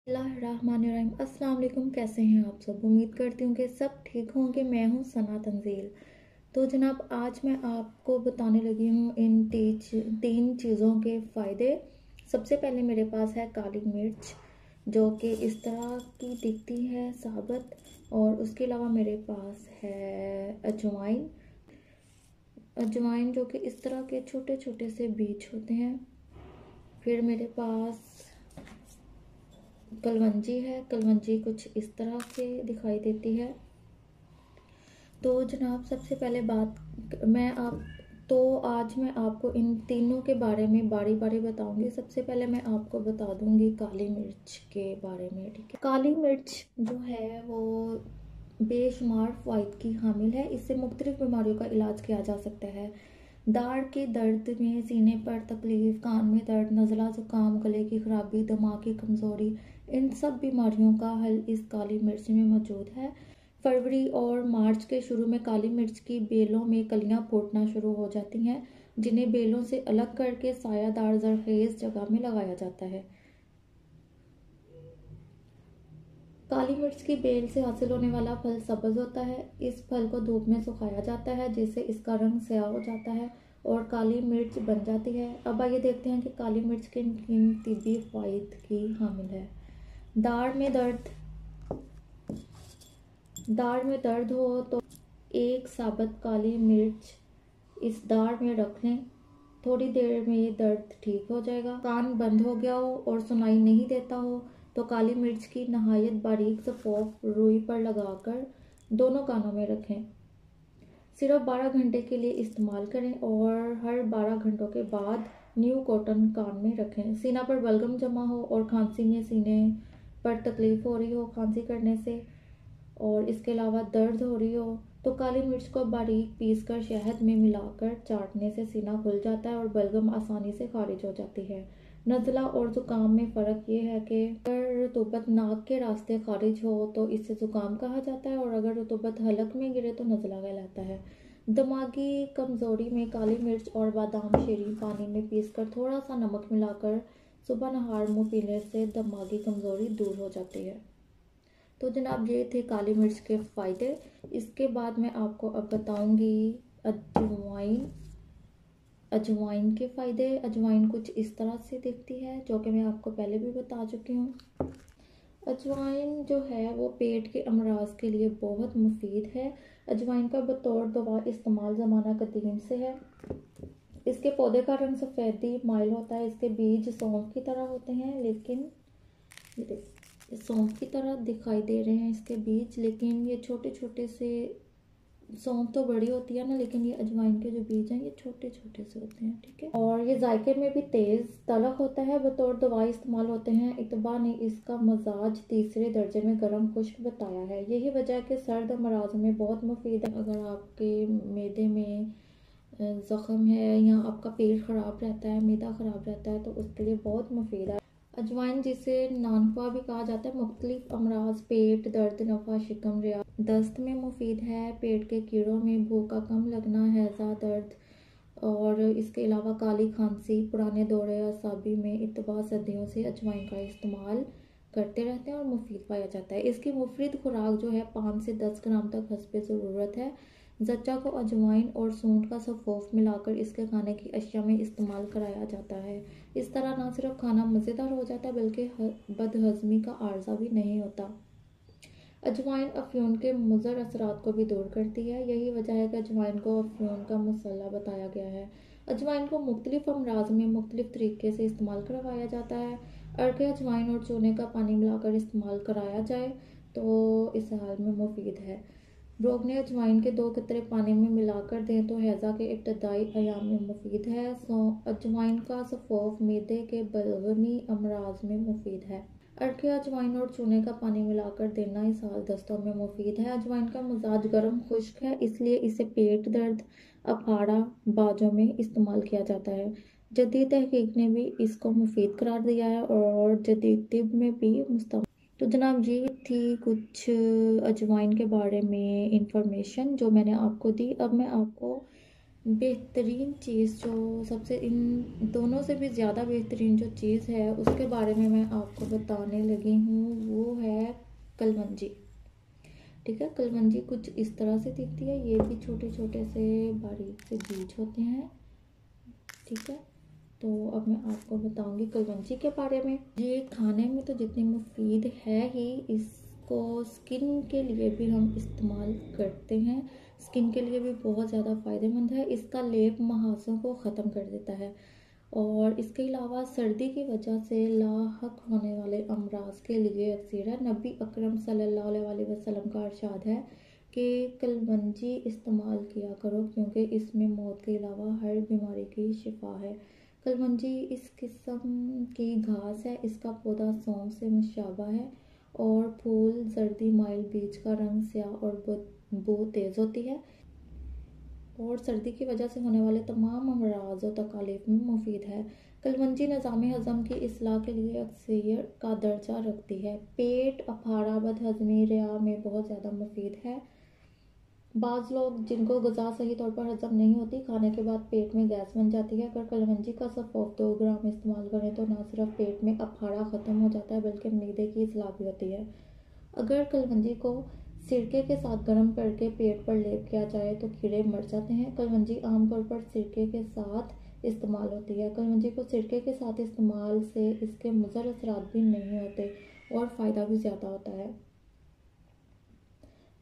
बिस्मिल्लाहिर्रहमानिर्रहीम। अस्सलाम वालेकुम। कैसे हैं आप सब? उम्मीद करती हूँ कि सब ठीक होंगे। मैं हूँ सना तंजील। तो जनाब, आज मैं आपको बताने लगी हूँ इन तीन चीज़ों के फ़ायदे। सबसे पहले मेरे पास है काली मिर्च, जो कि इस तरह की दिखती है साबुत। और उसके अलावा मेरे पास है अजवाइन। अजवाइन जो कि इस तरह के छोटे छोटे से बीज होते हैं। फिर मेरे पास कलवंजी है। कलवंजी कुछ इस तरह से दिखाई देती है। तो जनाब, सबसे पहले आज मैं आपको इन तीनों के बारे में बारी बारी बताऊंगी। सबसे पहले मैं आपको बता दूंगी काली मिर्च के बारे में। ठीक है, काली मिर्च जो है वो बेशुमार फ़वाइद की हामिल है। इससे मुख्तलिफ बीमारियों का इलाज किया जा सकता है। दाढ़ के दर्द में, सीने पर तकलीफ, कान में दर्द, नज़ला, जुकाम, गले की खराबी, दिमाग की कमज़ोरी, इन सब बीमारियों का हल इस काली मिर्च में मौजूद है। फरवरी और मार्च के शुरू में काली मिर्च की बेलों में कलियां फूटना शुरू हो जाती हैं, जिन्हें बेलों से अलग करके सायादार जरखेज जगह में लगाया जाता है। काली मिर्च की बेल से हासिल होने वाला फल सब्ज होता है। इस फल को धूप में सुखाया जाता है, जिससे इसका रंग स्याह हो जाता है और काली मिर्च बन जाती है। अब आइए देखते हैं कि काली मिर्च किन किन तिब्बी फ़वाइद की हामिल है। दाढ़ में दर्द हो तो एक साबुत काली मिर्च इस दाढ़ में रख लें। थोड़ी देर में ये दर्द ठीक हो जाएगा। कान बंद हो गया हो और सुनाई नहीं देता हो तो काली मिर्च की नहायत बारीक सफोफ रुई पर लगाकर दोनों कानों में रखें। सिर्फ 12 घंटे के लिए इस्तेमाल करें और हर 12 घंटों के बाद न्यू कॉटन कान में रखें। सीना पर बलगम जमा हो और खांसी में सीने पर तकलीफ हो रही हो खांसी करने से, और इसके अलावा दर्द हो रही हो, तो काली मिर्च को बारीक पीस कर शहद में मिलाकर चाटने से सीना खुल जाता है और बलगम आसानी से खारिज हो जाती है। नज़ला और ज़ुकाम में फ़र्क ये है कि अगर रुतूबत नाक के रास्ते खारिज हो तो इसे ज़ुकाम कहा जाता है, और अगर रुतूबत हलक में गिरे तो नज़ला कहलाता है। दिमागी कमज़ोरी में काली मिर्च और बादाम शीरी पानी में पीसकर थोड़ा सा नमक मिलाकर सुबह नहार मुँह पीने से दिमागी कमज़ोरी दूर हो जाती है। तो जनाब, ये थे काली मिर्च के फ़ायदे। इसके बाद मैं आपको अब बताऊंगी अजवाइन के फ़ायदे। अजवाइन कुछ इस तरह से दिखती है, जो कि मैं आपको पहले भी बता चुकी हूँ। अजवाइन जो है वो पेट के अमराज के लिए बहुत मुफीद है। अजवाइन का बतौर दवा इस्तेमाल ज़माना कदीम से है। इसके पौधे का रंग सफ़ेदी माइल होता है। इसके बीज सौंफ की तरह होते हैं, लेकिन ये सौंफ की तरह दिखाई दे रहे हैं इसके बीज, लेकिन ये छोटे छोटे से। सौंफ तो बड़ी होती है ना, लेकिन ये अजवाइन के जो बीज हैं ये छोटे छोटे से होते हैं। ठीक है, और ये जायके में भी तेज तलख होता है। बतौर दवाई इस्तेमाल होते हैं। इतबा ने इसका मजाज तीसरे दर्जे में गर्म खुश्क बताया है। यही वजह है कि सर्द अमराज में बहुत मुफीद है। अगर आपके मैदे में ज़ख़म है या आपका पेट ख़राब रहता है, मैदा ख़राब रहता है, तो उसके लिए बहुत मुफीद है। अजवाइन, जिसे नानफा भी कहा जाता है, मुख्तलिफ अमराज, पेट दर्द, नफा, शिकम, रिया, दस्त में मुफीद है। पेट के कीड़ों में, भूख का कम लगना, हैज़ा दर्द, और इसके अलावा काली खांसी, पुराने दौरे असाबी में इत्तबा सर्दियों से अजवाइन का इस्तेमाल करते रहते हैं और मुफीद पाया जाता है। इसकी मुफरीद खुराक जो है 5 से 10 ग्राम तक हस्बे ज़रूरत है। जच्चा को अजवाइन और सूंठ का सफ़ोफ मिलाकर इसके खाने की अशिया में इस्तेमाल कराया जाता है। इस तरह ना सिर्फ खाना मज़ेदार हो जाता है, बल्कि बदहज़मी का आर्जा भी नहीं होता। अजवाइन अफ्यून के मुज़र असरात को भी दूर करती है। यही वजह है कि अजवाइन को अफ्यून का मसल्ला बताया गया है। अजवाइन को मुख्तलिफ अमराज में मुख्तलिफ तरीके से इस्तेमाल करवाया जाता है। अर्क अजवाइन और चूने का पानी मिलाकर इस्तेमाल कराया जाए तो इस हाल में मुफीद है। रोगने अजवाइन के 2 कतरे पानी में मिलाकर दें तो हैज़ा के इब्तदाई अयाम में मुफीद है। अजवाइन का सफ़ोफ मैदे के बलगमी अमराज में मुफीद है। अर्के अजवाइन और चूने का पानी मिलाकर देना इस हाल दस्तों में मुफीद है। अजवाइन का मिजाज गर्म खुश्क है, इसलिए इसे पेट दर्द, अफाड़ा, बाजों में इस्तेमाल किया जाता है। जदीद तहकीक ने भी इसको मुफीद करार दिया है और जदीद तिब में भी मुस्तम। तो जनाब, ये थी कुछ अजवाइन के बारे में इंफॉर्मेशन जो मैंने आपको दी। अब मैं आपको बेहतरीन चीज़ जो सबसे इन दोनों से भी ज़्यादा बेहतरीन जो चीज़ है उसके बारे में मैं आपको बताने लगी हूँ, वो है कलवंजी। ठीक है, कलवंजी कुछ इस तरह से दिखती है। ये भी छोटे छोटे से बारीक से बीज होते हैं। ठीक है, तो अब मैं आपको बताऊंगी कलवंजी के बारे में। ये खाने में तो जितनी मुफीद है ही, इसको स्किन के लिए भी हम इस्तेमाल करते हैं। स्किन के लिए भी बहुत ज़्यादा फ़ायदेमंद है। इसका लेप मुहासों को ख़त्म कर देता है। और इसके अलावा सर्दी की वजह से लाहक होने वाले अमराज के लिए अक्सर है। नबी अकरम सल्लल्लाहु अलैहि वसल्लम का इरशाद है कि कलवंजी इस्तेमाल किया करो, क्योंकि इसमें मौत के अलावा हर बीमारी की शिफा है। कलवंजी इस किस्म की घास है। इसका पौधा सौंफ से मुशाबा है और फूल जर्दी माइल, बीज का रंग स्याह और बो तेज़ होती है और सर्दी की वजह से होने वाले तमाम अमराज और तकालीफ में मुफीद है। कलवंजी निज़ाम हज़म की इस्लाह के लिए अक्सर का दर्जा रखती है। पेट, अफारा, बदहज़मी, रिया में बहुत ज़्यादा मुफीद है। बाज़ लोग जिनको ग़िज़ा सही तौर पर हज़म नहीं होती, खाने के बाद पेट में गैस बन जाती है। अगर कलवंजी का सफ़ोफ 2 ग्राम इस्तेमाल करें तो न सिर्फ पेट में अफारा ख़त्म हो जाता है बल्कि मीदे की इस्लाह भी होती है। अगर कलवंजी को सिरके के साथ गर्म करके पेट पर लेप किया जाए तो कीड़े मर जाते हैं। कलवंजी आमतौर पर सिरके के साथ इस्तेमाल होती है। कलवंजी को सिरके के साथ इस्तेमाल से इसके मुज़र असरात भी नहीं होते और फ़ायदा भी ज़्यादा होता है।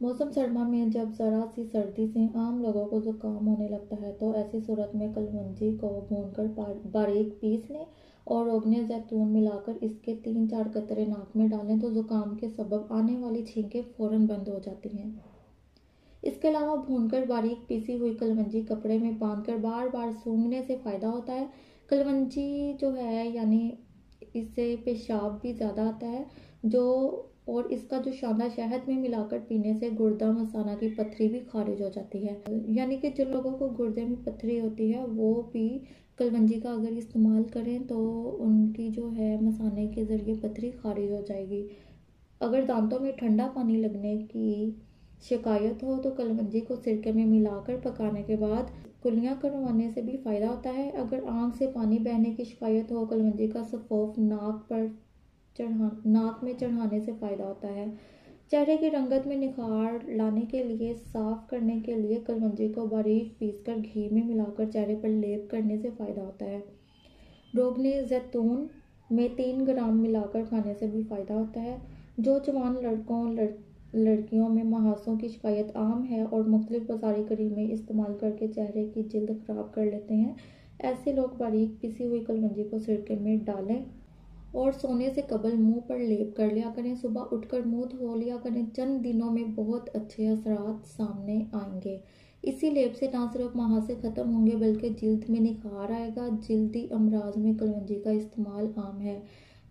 मौसम सरमा में जब ज़रा सी सर्दी से आम लोगों को ज़ुकाम होने लगता है तो ऐसी सूरत में कलवंजी को भूनकर बारीक पीस लें और रोगने जैतून मिलाकर इसके 3-4 कतरे नाक में डालें तो ज़ुकाम के सबब आने वाली छींकें फ़ौरन बंद हो जाती हैं। इसके अलावा भूनकर बारीक पीसी हुई कलवंजी कपड़े में बांधकर बार बार सूंघने से फ़ायदा होता है। कलवंजी जो है यानी इससे पेशाब भी ज़्यादा आता है जो और इसका जो शानदार शहद में मिलाकर पीने से गुर्दा मसाना की पथरी भी खारिज हो जाती है। यानी कि जिन लोगों को गुर्दे में पथरी होती है वो भी कलवंजी का अगर इस्तेमाल करें तो उनकी जो है मसाने के ज़रिए पथरी खारिज हो जाएगी। अगर दांतों में ठंडा पानी लगने की शिकायत हो तो कलवंजी को सिरके में मिलाकर पकाने के बाद कुलियाँ करवाने से भी फ़ायदा होता है। अगर आँख से पानी बहने की शिकायत हो, कलवंजी का सफ़ोफ नाक में चढ़ाने से फ़ायदा होता है। चेहरे की रंगत में निखार लाने के लिए, साफ करने के लिए कलवंजी को बारीक पीसकर घी में मिलाकर चेहरे पर लेप करने से फ़ायदा होता है। रोगने जैतून में 3 ग्राम मिलाकर खाने से भी फ़ायदा होता है। जो जवान लड़कियों में मुहासों की शिकायत आम है और मुख्तलिफ बाज़ारी क्रीमें इस्तेमाल करके चेहरे की जिल्द ख़राब कर लेते हैं, ऐसे लोग बारीक पिसी हुई कलवंजी को सिरके में डालें और सोने से कबल मुंह पर लेप कर लिया करें। सुबह उठकर मुंह धो लिया करें। चंद दिनों में बहुत अच्छे असरात सामने आएंगे। इसी लेप से ना सिर्फ मुहासे ख़त्म होंगे बल्कि जिल्द में निखार आएगा। जिल्दी अमराज में कलवंजी का इस्तेमाल आम है।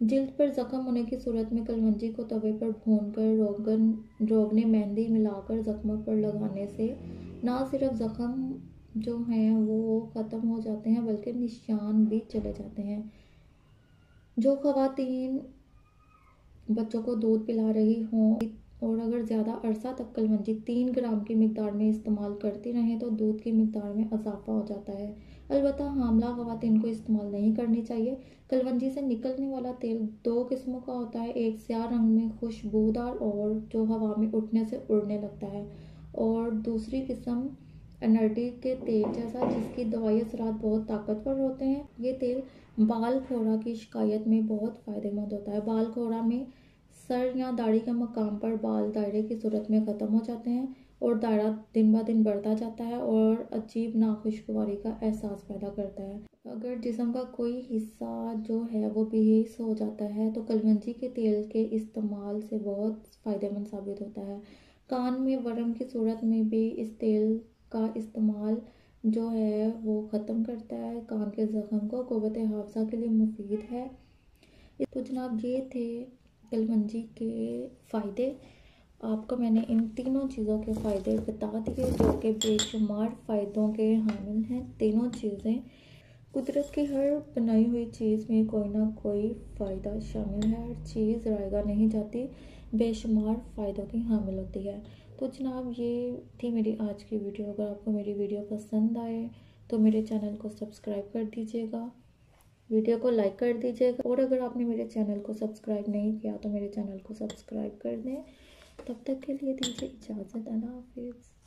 जिल्द पर ज़ख्म होने की सूरत में कलवंजी को तवे पर भूनकर रोगने मेहंदी मिलाकर ज़ख्मों पर लगाने से ना सिर्फ ज़ख्म जो हैं वो ख़त्म हो जाते हैं बल्कि निशान भी चले जाते हैं। जो ख़वातीन बच्चों को दूध पिला रही हों और अगर ज़्यादा अरसा तक कलवंजी 3 ग्राम की मिकदार में इस्तेमाल करती रहें तो दूध की मिकदार में इजाफा हो जाता है। अलबत्ता हामला ख़वातीन को इस्तेमाल नहीं करनी चाहिए। कलवंजी से निकलने वाला तेल 2 किस्मों का होता है। एक स्याह रंग में खुशबूदार और जो हवा में उठने से उड़ने लगता है, और दूसरी किस्म एनर्जी के तेल जैसा जिसकी दवाई असरात बहुत ताकतवर होते हैं। ये तेल बाल खोड़ा की शिकायत में बहुत फ़ायदेमंद होता है। बाल खोड़ा में सर या दाढ़ी के मकाम पर बाल दायरे की सूरत में ख़त्म हो जाते हैं और दायरा दिन ब दिन बढ़ता जाता है और अजीब नाखुशगवारी का एहसास पैदा करता है। अगर जिस्म का कोई हिस्सा जो है वो बेहिस हो जाता है तो कलवंजी के तेल के इस्तेमाल से बहुत फ़ायदेमंद साबित होता है। कान में वर्म की सूरत में भी इस तेल का इस्तेमाल जो है वो ख़त्म करता है। कान के ज़ख्म को क़ुव्वत हाफ़ज़ा के लिए मुफीद है। तो जनाब ये थे कलवंजी के फ़ायदे। आपको मैंने इन तीनों चीज़ों के फ़ायदे बता दिए जो कि बेशुमार फ़ायदों के हामिल हैं। तीनों चीज़ें कुदरत की हर बनाई हुई चीज़ में कोई ना कोई फ़ायदा शामिल है। हर चीज़ रायगा नहीं जाती, बेशुमार फ़ायदों की हामिल होती है। तो जनाब ये थी मेरी आज की वीडियो। अगर आपको मेरी वीडियो पसंद आए तो मेरे चैनल को सब्सक्राइब कर दीजिएगा, वीडियो को लाइक कर दीजिएगा, और अगर आपने मेरे चैनल को सब्सक्राइब नहीं किया तो मेरे चैनल को सब्सक्राइब कर दें। तब तक के लिए दीजिए इजाज़त। अल्लाह हाफिज़।